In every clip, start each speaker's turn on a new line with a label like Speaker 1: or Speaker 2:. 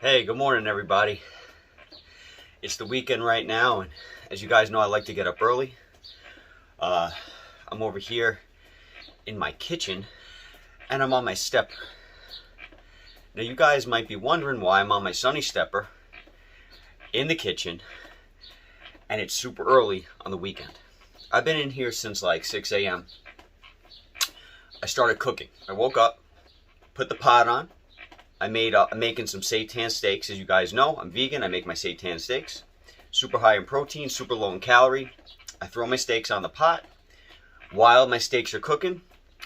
Speaker 1: Hey, good morning, everybody. It's the weekend right now, and as you guys know, I like to get up early. I'm over here in my kitchen, and I'm on my stepper. Now, you guys might be wondering why I'm on my sunny stepper in the kitchen, and it's super early on the weekend. I've been in here since like 6 a.m. I started cooking. I woke up, put the pot on. I'm making some seitan steaks. As you guys know, I'm vegan. I make my seitan steaks. Super high in protein, super low in calorie. I throw my steaks on the pot. While my steaks are cooking,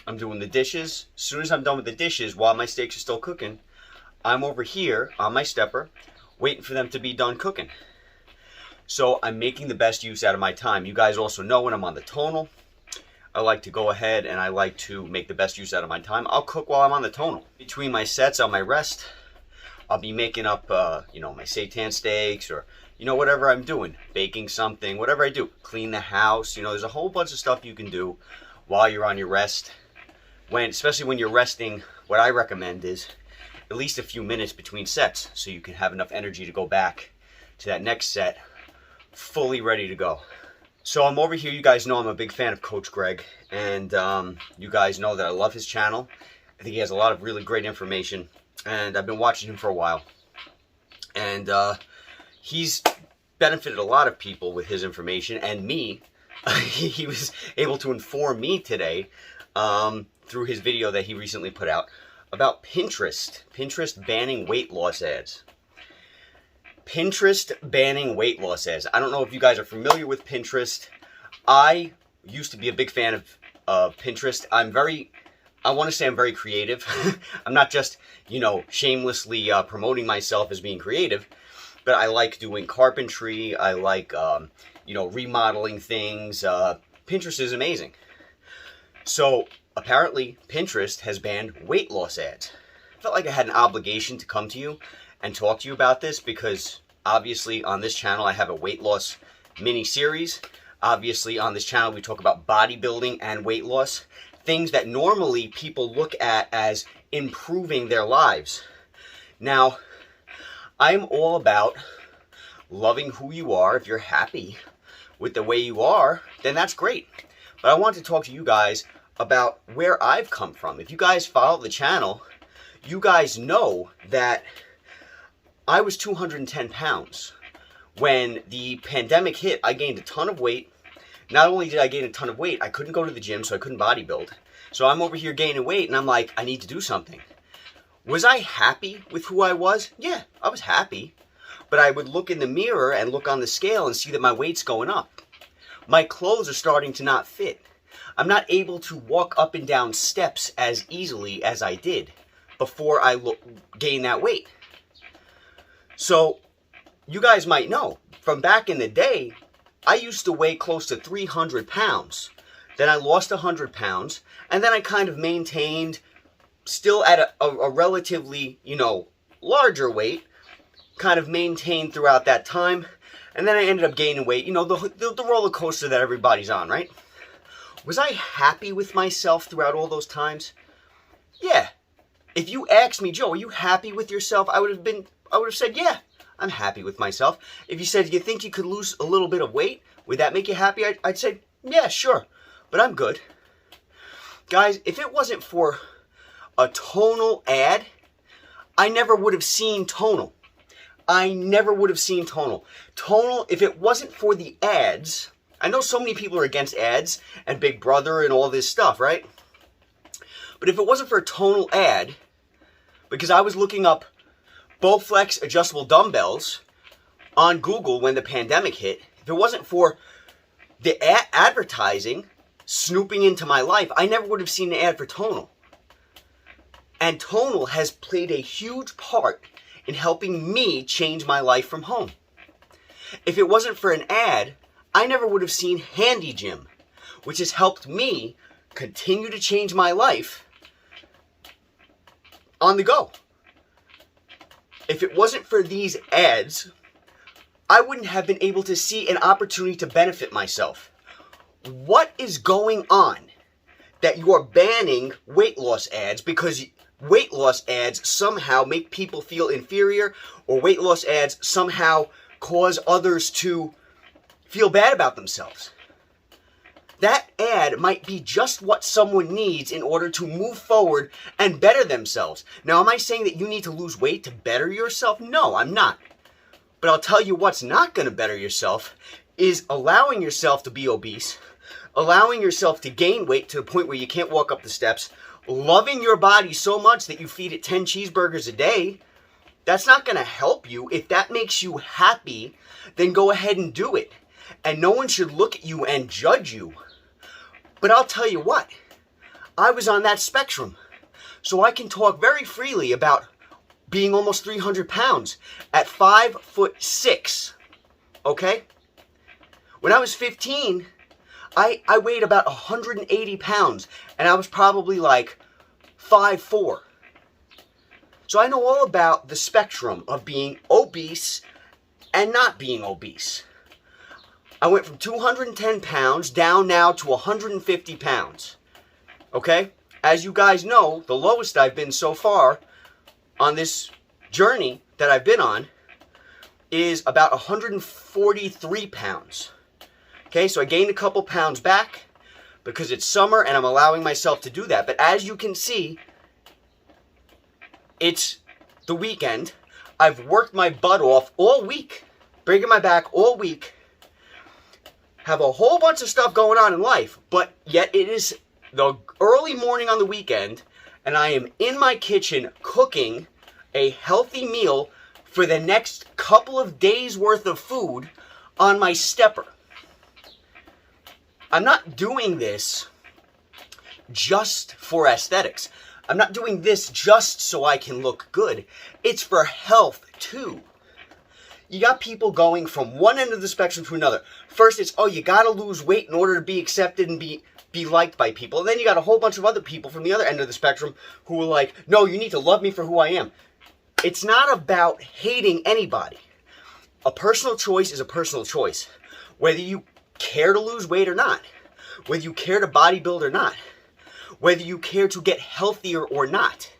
Speaker 1: I'm doing the dishes. As soon as I'm done with the dishes, while my steaks are still cooking, I'm over here on my stepper, waiting for them to be done cooking. So I'm making the best use out of my time. You guys also know when I'm on the Tonal, I like to go ahead and I like to make the best use out of my time. I'll cook while I'm on the Tonal. Between my sets on my rest, I'll be making up, my seitan steaks or, whatever I'm doing. Baking something, whatever I do. Clean the house. There's a whole bunch of stuff you can do while you're on your rest. Especially when you're resting, what I recommend is at least a few minutes between sets so you can have enough energy to go back to that next set fully ready to go. So I'm over here. You guys know I'm a big fan of Coach Greg, and you guys know that I love his channel. I think he has a lot of really great information, and I've been watching him for a while. And he's benefited a lot of people with his information, and me. He was able to inform me today through his video that he recently put out about Pinterest banning weight loss ads. Pinterest banning weight loss ads. I don't know if you guys are familiar with Pinterest. I used to be a big fan of Pinterest. I want to say I'm very creative. I'm not just, shamelessly promoting myself as being creative, but I like doing carpentry. I like, remodeling things. Pinterest is amazing. So apparently Pinterest has banned weight loss ads. I felt like I had an obligation to come to you and talk to you about this because obviously on this channel I have a weight loss mini series. Obviously on this channel we talk about bodybuilding and weight loss, things that normally people look at as improving their lives. Now, I'm all about loving who you are. If you're happy with the way you are, then that's great. But I want to talk to you guys about where I've come from. If you guys follow the channel, you guys know that I was 210 pounds. When the pandemic hit, I gained a ton of weight. Not only did I gain a ton of weight, I couldn't go to the gym, so I couldn't bodybuild. So I'm over here gaining weight, and I'm like, I need to do something. Was I happy with who I was? Yeah, I was happy. But I would look in the mirror and look on the scale and see that my weight's going up. My clothes are starting to not fit. I'm not able to walk up and down steps as easily as I did before I gained that weight. So, you guys might know, from back in the day, I used to weigh close to 300 pounds. Then I lost 100 pounds, and then I kind of maintained, still at a relatively, larger weight, kind of maintained throughout that time, and then I ended up gaining weight, the roller coaster that everybody's on, right? Was I happy with myself throughout all those times? Yeah. If you asked me, Joe, are you happy with yourself? I would have said, yeah, I'm happy with myself. If you said, you think you could lose a little bit of weight, would that make you happy? I'd say, yeah, sure, but I'm good. Guys, if it wasn't for a Tonal ad, I never would have seen Tonal. I never would have seen Tonal. Tonal, if it wasn't for the ads, I know so many people are against ads and Big Brother and all this stuff, right? But if it wasn't for a Tonal ad, because I was looking up Bowflex adjustable dumbbells on Google when the pandemic hit, if it wasn't for the advertising snooping into my life, I never would have seen an ad for Tonal. And Tonal has played a huge part in helping me change my life from home. If it wasn't for an ad, I never would have seen handygym, which has helped me continue to change my life on the go. If it wasn't for these ads, I wouldn't have been able to see an opportunity to benefit myself. What is going on that you are banning weight loss ads because weight loss ads somehow make people feel inferior, or weight loss ads somehow cause others to feel bad about themselves. That ad might be just what someone needs in order to move forward and better themselves. Now, am I saying that you need to lose weight to better yourself? No, I'm not. But I'll tell you what's not going to better yourself is allowing yourself to be obese, allowing yourself to gain weight to the point where you can't walk up the steps, loving your body so much that you feed it 10 cheeseburgers a day. That's not going to help you. If that makes you happy, then go ahead and do it. And no one should look at you and judge you. But I'll tell you what, I was on that spectrum. So I can talk very freely about being almost 300 pounds at 5'6", okay? When I was 15, I weighed about 180 pounds, and I was probably like 5'4". So I know all about the spectrum of being obese and not being obese. I went from 210 pounds down now to 150 pounds. Okay? As you guys know, the lowest I've been so far on this journey that I've been on is about 143 pounds. Okay, so I gained a couple pounds back because it's summer and I'm allowing myself to do that. But as you can see, it's the weekend. I've worked my butt off all week, breaking my back all week. Have a whole bunch of stuff going on in life, but yet it is the early morning on the weekend, and I am in my kitchen cooking a healthy meal for the next couple of days worth of food on my stepper. I'm not doing this just for aesthetics. I'm not doing this just so I can look good. It's for health too. You got people going from one end of the spectrum to another. First, it's, oh, you got to lose weight in order to be accepted and be liked by people. And then you got a whole bunch of other people from the other end of the spectrum who are like, no, you need to love me for who I am. It's not about hating anybody. A personal choice is a personal choice. Whether you care to lose weight or not, whether you care to bodybuild or not, whether you care to get healthier or not.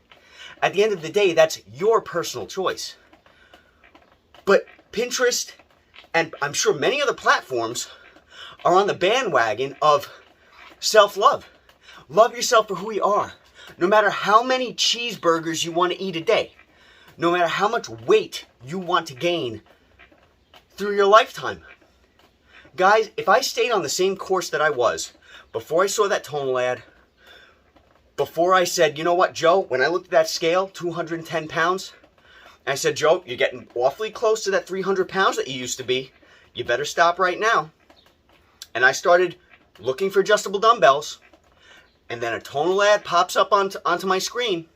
Speaker 1: At the end of the day, that's your personal choice. But Pinterest, and I'm sure many other platforms, are on the bandwagon of self-love. Love yourself for who you are. No matter how many cheeseburgers you want to eat a day, no matter how much weight you want to gain through your lifetime. Guys, if I stayed on the same course that I was before I saw that Tonal ad, before I said, you know what, Joe, when I looked at that scale, 210 pounds, I said, Joe, you're getting awfully close to that 300 pounds that you used to be. You better stop right now. And I started looking for adjustable dumbbells. And then a Tonal ad pops up onto my screen.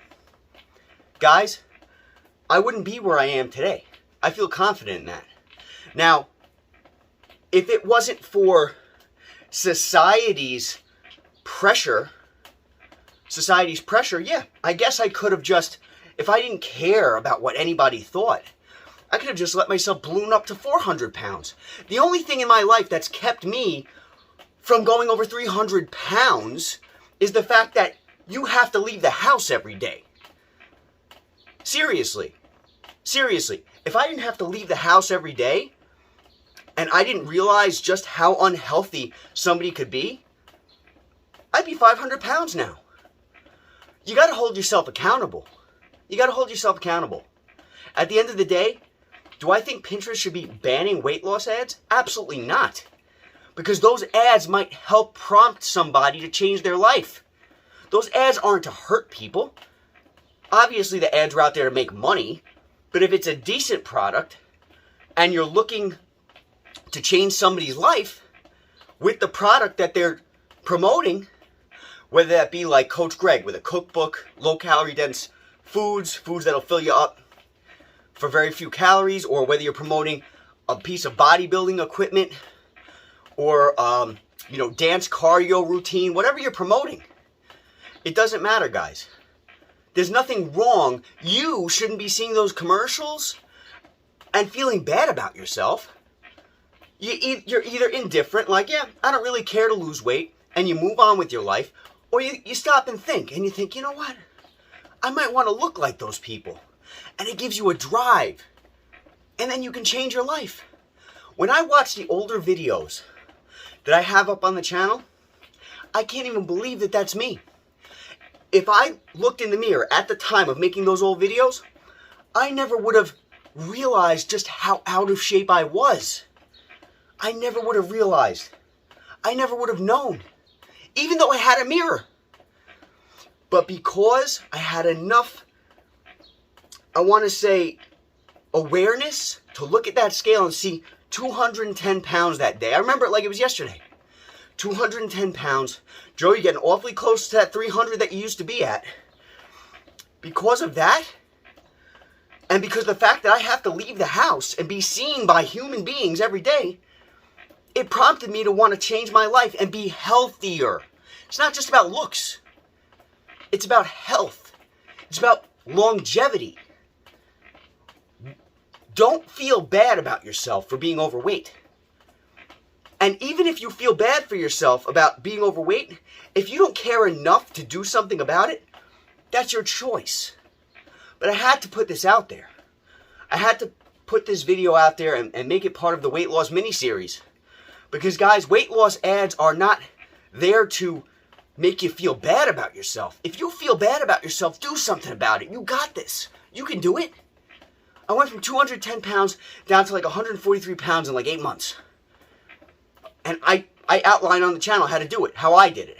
Speaker 1: Guys, I wouldn't be where I am today. I feel confident in that. Now, if it wasn't for society's pressure, yeah, I guess I could have just, if I didn't care about what anybody thought, I could have just let myself balloon up to 400 pounds. The only thing in my life that's kept me from going over 300 pounds is the fact that you have to leave the house every day. Seriously. If I didn't have to leave the house every day, and I didn't realize just how unhealthy somebody could be, I'd be 500 pounds now. You got to hold yourself accountable. At the end of the day, do I think Pinterest should be banning weight loss ads? Absolutely not. Because those ads might help prompt somebody to change their life. Those ads aren't to hurt people. Obviously, the ads are out there to make money. But if it's a decent product, and you're looking to change somebody's life with the product that they're promoting, whether that be like Coach Greg with a cookbook, low-calorie dense foods that'll fill you up for very few calories, or whether you're promoting a piece of bodybuilding equipment, or dance cardio routine, whatever you're promoting, it doesn't matter, guys. There's nothing wrong. You shouldn't be seeing those commercials and feeling bad about yourself. You're either indifferent, like, yeah, I don't really care to lose weight, and you move on with your life, or you stop and think, and you think, you know what? I might want to look like those people. And it gives you a drive. And then you can change your life. When I watch the older videos that I have up on the channel, I can't even believe that that's me. If I looked in the mirror at the time of making those old videos, I never would have realized just how out of shape I was. I never would have realized. I never would have known. Even though I had a mirror. But because I had enough, I want to say, awareness to look at that scale and see 210 pounds that day. I remember it like it was yesterday. 210 pounds. Joe, you're getting awfully close to that 300 that you used to be at. Because of that, and because of the fact that I have to leave the house and be seen by human beings every day, it prompted me to want to change my life and be healthier. It's not just about looks. It's about health. It's about longevity. Don't feel bad about yourself for being overweight. And even if you feel bad for yourself about being overweight, if you don't care enough to do something about it, that's your choice. But I had to put this out there. I had to put this video out there and make it part of the weight loss mini-series. Because guys, weight loss ads are not there to make you feel bad about yourself. If you feel bad about yourself, do something about it. You got this. You can do it. I went from 210 pounds down to like 143 pounds in like 8 months. And I outline on the channel how to do it, how I did it.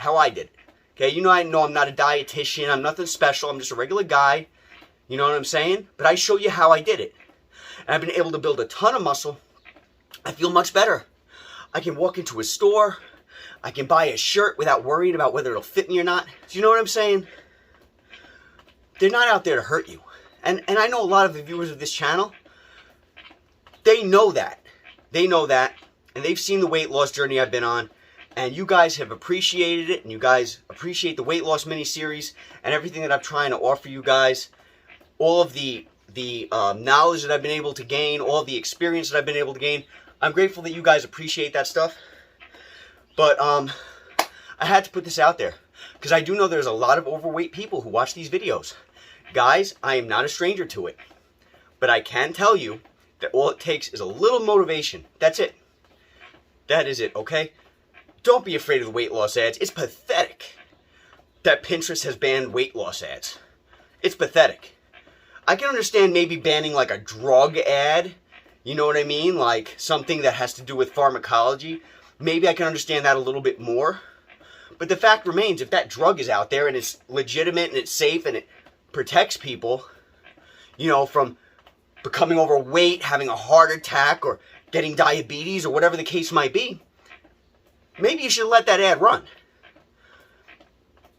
Speaker 1: Okay, I know I'm not a dietitian, I'm nothing special, I'm just a regular guy. You know what I'm saying? But I show you how I did it. And I've been able to build a ton of muscle. I feel much better. I can walk into a store. I can buy a shirt without worrying about whether it'll fit me or not. Do you know what I'm saying? They're not out there to hurt you. And I know a lot of the viewers of this channel, they know that. They know that. And they've seen the weight loss journey I've been on. And you guys have appreciated it. And you guys appreciate the weight loss mini-series and everything that I'm trying to offer you guys. All of the knowledge that I've been able to gain. All of the experience that I've been able to gain. I'm grateful that you guys appreciate that stuff. But I had to put this out there. Because I do know there's a lot of overweight people who watch these videos. Guys, I am not a stranger to it. But I can tell you that all it takes is a little motivation. That's it. That is it, okay? Don't be afraid of the weight loss ads. It's pathetic that Pinterest has banned weight loss ads. It's pathetic. I can understand maybe banning like a drug ad. You know what I mean? Like something that has to do with pharmacology. Maybe I can understand that a little bit more. But the fact remains, if that drug is out there and it's legitimate and it's safe and it protects people, from becoming overweight, having a heart attack, or getting diabetes, or whatever the case might be, maybe you should let that ad run.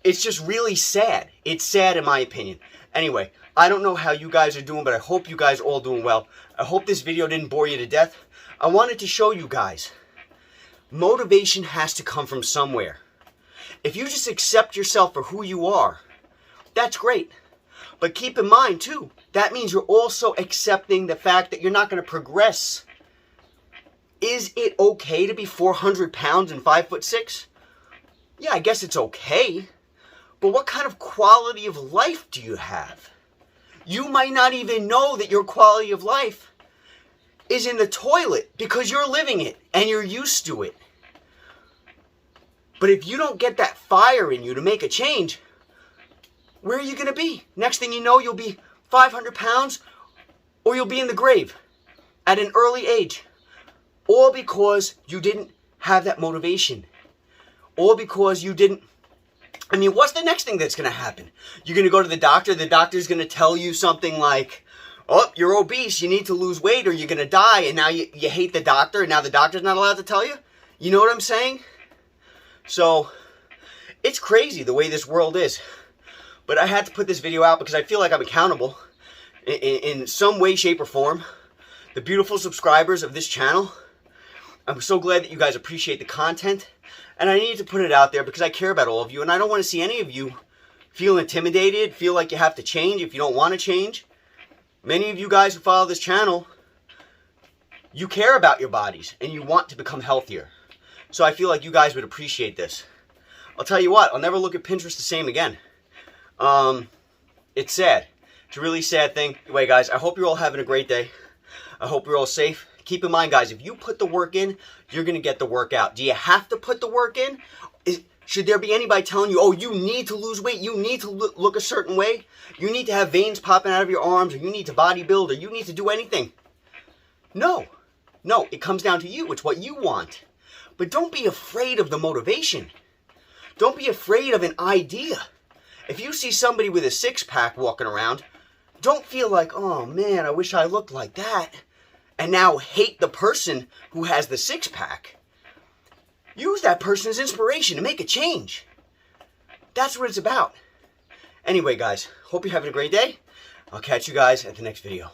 Speaker 1: It's just really sad. It's sad in my opinion. Anyway, I don't know how you guys are doing, but I hope you guys are all doing well. I hope this video didn't bore you to death. I wanted to show you guys, motivation has to come from somewhere. If you just accept yourself for who you are, that's great. But keep in mind too, that means you're also accepting the fact that you're not going to progress. Is it okay to be 400 pounds and 5'6"? Yeah, I guess it's okay. But what kind of quality of life do you have? You might not even know that your quality of life is in the toilet because you're living it and you're used to it. But if you don't get that fire in you to make a change, where are you going to be? Next thing you know, you'll be 500 pounds or you'll be in the grave at an early age. All because you didn't have that motivation. All because you didn't... what's the next thing that's going to happen? You're going to go to the doctor. The doctor's going to tell you something like, oh, you're obese. You need to lose weight or you're going to die. And now you hate the doctor. And now the doctor's not allowed to tell you. You know what I'm saying? So, it's crazy the way this world is. But I had to put this video out because I feel like I'm accountable in some way, shape, or form. The beautiful subscribers of this channel, I'm so glad that you guys appreciate the content. And I need to put it out there because I care about all of you. And I don't want to see any of you feel intimidated, feel like you have to change if you don't want to change. Many of you guys who follow this channel, you care about your bodies and you want to become healthier. So I feel like you guys would appreciate this. I'll tell you what, I'll never look at Pinterest the same again. It's sad. It's a really sad thing. Anyway, guys, I hope you're all having a great day. I hope you're all safe. Keep in mind, guys, if you put the work in, you're going to get the work out. Do you have to put the work in? Should there be anybody telling you, oh, you need to lose weight, you need to look a certain way, you need to have veins popping out of your arms, or you need to bodybuild, or you need to do anything? No. No, it comes down to you. It's what you want. But don't be afraid of the motivation. Don't be afraid of an idea. If you see somebody with a six-pack walking around, don't feel like, oh man, I wish I looked like that, and now hate the person who has the six-pack. Use that person as inspiration to make a change. That's what it's about. Anyway, guys, hope you're having a great day. I'll catch you guys at the next video.